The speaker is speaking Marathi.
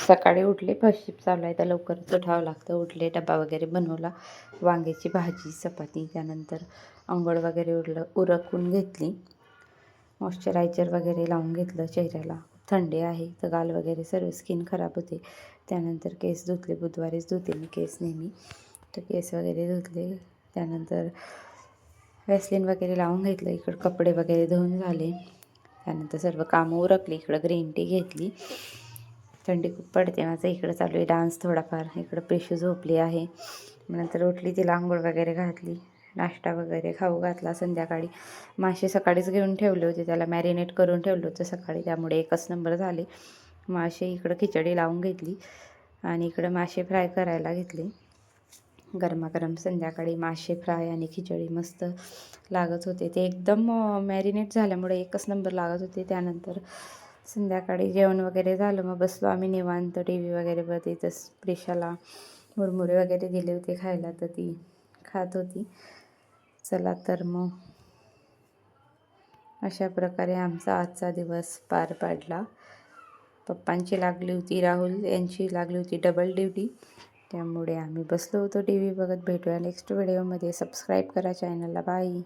सकाळी उठले, फर्स्ट शिफ्ट चालू आहे तर लवकरच उठावं लागतं. उठले, डबा वगैरे बनवला, वांग्याची भाजी, चपाती. त्यानंतर अंघोळ वगैरे उरकून घेतली, मॉइश्चरायझर वगैरे लावून घेतलं चेहऱ्याला. थंडी आहे तर गाल वगैरे सर्व स्किन खराब होते. त्यानंतर केस धुतले, बुधवारीच धुते मी केस नेहमी, तर केस वगैरे धुतले. त्यानंतर वॅसलीन वगैरे लावून घेतलं. इकडं कपडे वगैरे धुवून झाले. त्यानंतर सर्व कामं उरकली. इकडं ग्रीन टी घेतली. थंडी खूप पडते. माझं इकडं चालू आहे डान्स थोडाफार. इकडं पेशू झोपली आहे. नंतर उठली, तिला आंघोळ वगैरे घातली, नाश्ता वगैरे खाऊ घातला. संध्याकाळी मासे सकाळीच घेऊन ठेवले होते, त्याला मॅरिनेट करून ठेवलं होतं सकाळी, त्यामुळे एकच नंबर झाले मासे. इकडं खिचडी लावून घेतली आणि इकडं मासे फ्राय करायला घेतले. गरमागरम संध्याकाळी मासे फ्राय आणि खिचडी मस्त लागत होते. ते एकदम मॅरिनेट झाल्यामुळे एकच नंबर लागत होते. त्यानंतर संध्याकाळी जेवण वगैरे झालं, मग बसलो आम्ही निवांत टी व्ही वगैरे बघत. प्रिशाला मुरमुरे वगैरे दिले होते खायला, तर ती खात होती. चला तर मग अशा प्रकारे आमचा आजचा दिवस पार पडला. पप्पांची लागली होती, राहुल यांची लागली होती डबल ड्युटी, त्यामुळे आम्ही बसलो होतो टी व्ही बघत. भेटूया नेक्स्ट व्हिडिओमध्ये. सबस्क्राईब करा चॅनलला. बाय.